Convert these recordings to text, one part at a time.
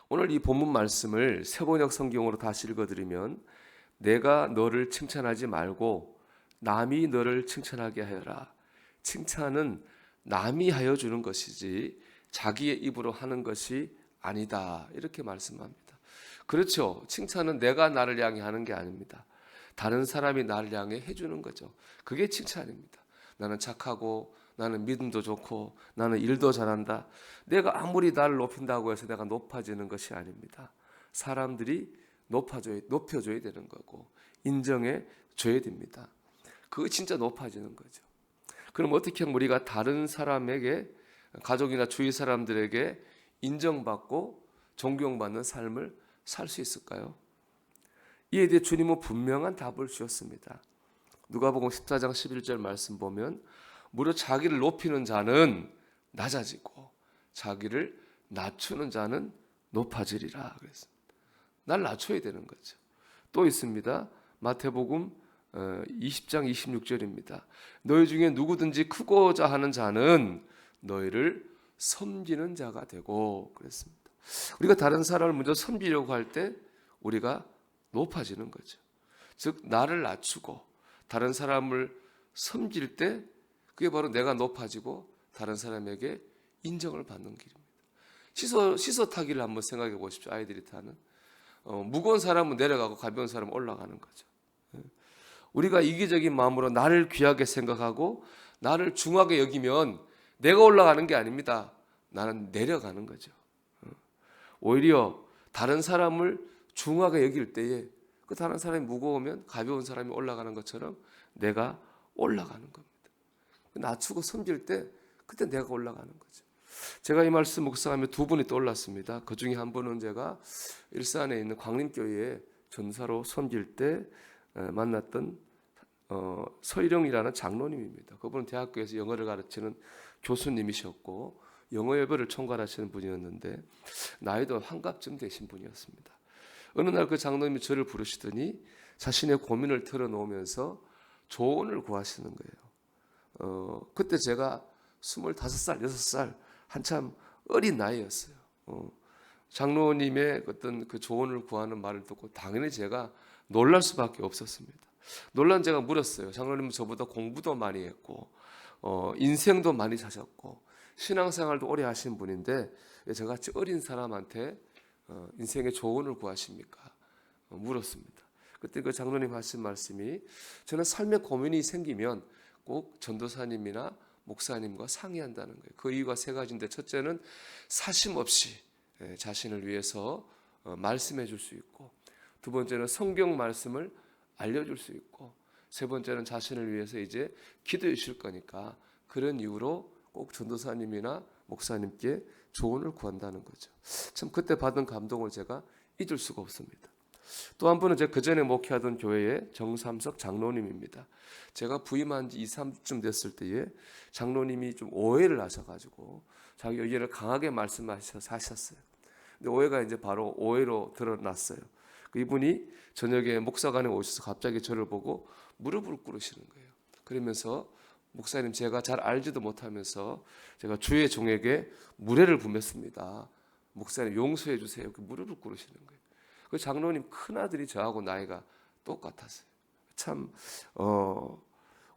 오늘 이 본문 말씀을 세번역 성경으로 다시 읽어드리면 내가 너를 칭찬하지 말고 남이 너를 칭찬하게 하여라. 칭찬은 남이 하여 주는 것이지 자기의 입으로 하는 것이 아니다. 이렇게 말씀합니다. 그렇죠. 칭찬은 내가 나를 향해 하는 게 아닙니다. 다른 사람이 나를 향해 해주는 거죠. 그게 칭찬입니다. 나는 착하고 나는 믿음도 좋고 나는 일도 잘한다. 내가 아무리 나를 높인다고 해서 내가 높아지는 것이 아닙니다. 사람들이 높여줘야 되는 거고 인정해 줘야 됩니다. 그거 진짜 높아지는 거죠. 그럼 어떻게 하면 우리가 다른 사람에게, 가족이나 주위 사람들에게 인정받고 존경받는 삶을 살 수 있을까요? 이에 대해 주님은 분명한 답을 주셨습니다. 누가복음 14장 11절 말씀 보면 무려 자기를 높이는 자는 낮아지고 자기를 낮추는 자는 높아지리라 그랬습니다. 날 낮춰야 되는 거죠. 또 있습니다. 마태복음 20장 26절입니다. 너희 중에 누구든지 크고자 하는 자는 너희를 섬기는 자가 되고 그랬습니다. 우리가 다른 사람을 먼저 섬기려고 할 때 우리가 높아지는 거죠. 즉 나를 낮추고 다른 사람을 섬길 때 그게 바로 내가 높아지고 다른 사람에게 인정을 받는 길입니다. 시소 타기를 한번 생각해 보십시오. 아이들이 타는 무거운 사람은 내려가고 가벼운 사람은 올라가는 거죠. 우리가 이기적인 마음으로 나를 귀하게 생각하고 나를 중하게 여기면 내가 올라가는 게 아닙니다. 나는 내려가는 거죠. 오히려 다른 사람을 중하게 여길 때에 그 다른 사람이 무거우면 가벼운 사람이 올라가는 것처럼 내가 올라가는 겁니다. 낮추고 섬길 때 그때 내가 올라가는 거죠. 제가 이 말씀 묵상하며 두 분이 떠올랐습니다. 그 중에 한 분은 제가 일산에 있는 광림교회에 전사로 섬길 때 만났던 서일영이라는 장로님입니다. 그분은 대학교에서 영어를 가르치는 교수님이셨고 영어 예배를 총괄하시는 분이었는데 나이도 환갑쯤 되신 분이었습니다. 어느 날 그 장로님이 저를 부르시더니 자신의 고민을 털어놓으면서 조언을 구하시는 거예요. 그때 제가 25살, 6살 한참 어린 나이였어요. 장로님의 어떤 그 조언을 구하는 말을 듣고 당연히 제가 놀랄 수밖에 없었습니다. 놀란 제가 물었어요. 장로님은 저보다 공부도 많이 했고 인생도 많이 사셨고 신앙생활도 오래 하신 분인데 왜 저같이 어린 사람한테 인생의 조언을 구하십니까? 물었습니다. 그때 그 장로님 하신 말씀이 저는 삶의 고민이 생기면 꼭 전도사님이나 목사님과 상의한다는 거예요. 그 이유가 세 가지인데 첫째는 사심 없이 자신을 위해서 말씀해 줄 수 있고 두 번째는 성경 말씀을 알려줄 수 있고 세 번째는 자신을 위해서 이제 기도해 주실 거니까 그런 이유로 꼭 전도사님이나 목사님께 조언을 구한다는 거죠. 참 그때 받은 감동을 제가 잊을 수가 없습니다. 또 한 분은 제가 그전에 목회하던 교회의 정삼석 장로님입니다. 제가 부임한 지 2, 3주 됐을 때에 장로님이 좀 오해를 하셔가지고 자기 의견을 강하게 말씀하셨어요. 근데 오해가 이제 바로 오해로 드러났어요. 이분이 저녁에 목사관에 오셔서 갑자기 저를 보고 무릎을 꿇으시는 거예요. 그러면서 목사님 제가 잘 알지도 못하면서 제가 주의 종에게 무례를 범했습니다. 목사님 용서해 주세요. 이렇게 무릎을 꿇으시는 거예요. 그 장로님 큰아들이 저하고 나이가 똑같았어요. 참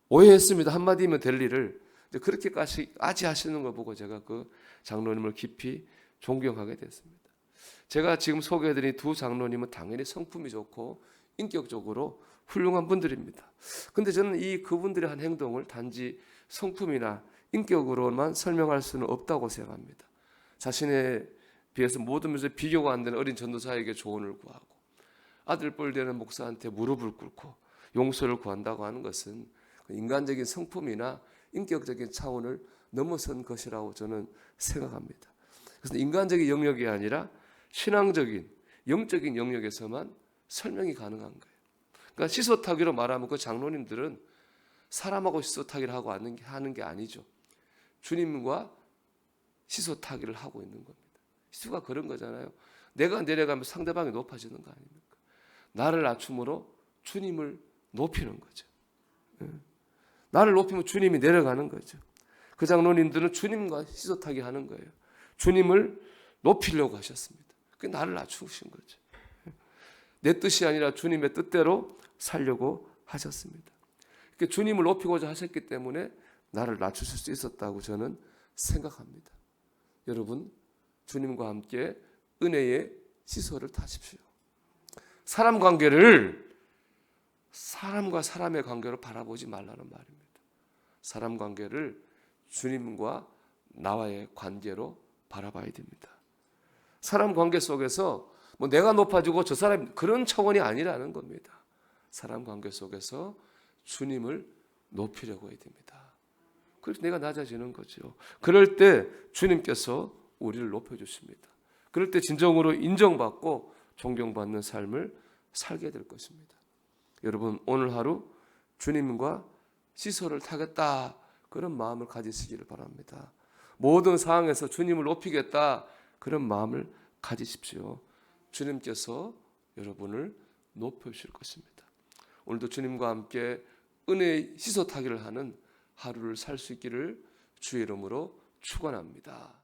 오해했습니다. 한마디면 될 일을 그렇게까지 하시는 걸 보고 제가 그 장로님을 깊이 존경하게 됐습니다. 제가 지금 소개해드린 두 장로님은 당연히 성품이 좋고 인격적으로 훌륭한 분들입니다. 근데 저는 그분들의 한 행동을 단지 성품이나 인격으로만 설명할 수는 없다고 생각합니다. 자신에 비해서 모든 면에서 비교가 안 되는 어린 전도사에게 조언을 구하고 아들뻘 되는 목사한테 무릎을 꿇고 용서를 구한다고 하는 것은 인간적인 성품이나 인격적인 차원을 넘어선 것이라고 저는 생각합니다. 그래서 인간적인 영역이 아니라 신앙적인 영적인 영역에서만 설명이 가능한 거예요. 그러니까 시소타기로 말하면 그 장로님들은 사람하고 시소타기를 하고 하는 게 아니죠. 주님과 시소타기를 하고 있는 겁니다. 시소가 그런 거잖아요. 내가 내려가면 상대방이 높아지는 거 아닙니까? 나를 낮춤으로 주님을 높이는 거죠. 나를 높이면 주님이 내려가는 거죠. 그 장로님들은 주님과 시소타기 하는 거예요. 주님을 높이려고 하셨습니다. 그게 나를 낮추신 거죠. 내 뜻이 아니라 주님의 뜻대로 살려고 하셨습니다. 주님을 높이고자 하셨기 때문에 나를 낮추실 수 있었다고 저는 생각합니다. 여러분, 주님과 함께 은혜의 시소를 타십시오. 사람 관계를 사람과 사람의 관계로 바라보지 말라는 말입니다. 사람 관계를 주님과 나와의 관계로 바라봐야 됩니다. 사람 관계 속에서 내가 높아지고 저 사람이 그런 차원이 아니라는 겁니다. 사람 관계 속에서 주님을 높이려고 해야 됩니다. 그래서 내가 낮아지는 거죠. 그럴 때 주님께서 우리를 높여주십니다. 그럴 때 진정으로 인정받고 존경받는 삶을 살게 될 것입니다. 여러분, 오늘 하루 주님과 시소를 타겠다, 그런 마음을 가지시기를 바랍니다. 모든 상황에서 주님을 높이겠다, 그런 마음을 가지십시오. 주님께서 여러분을 높여주실 것입니다. 오늘도 주님과 함께 은혜의 시소 타기를 하는 하루를 살 수 있기를 주의 이름으로 축원합니다.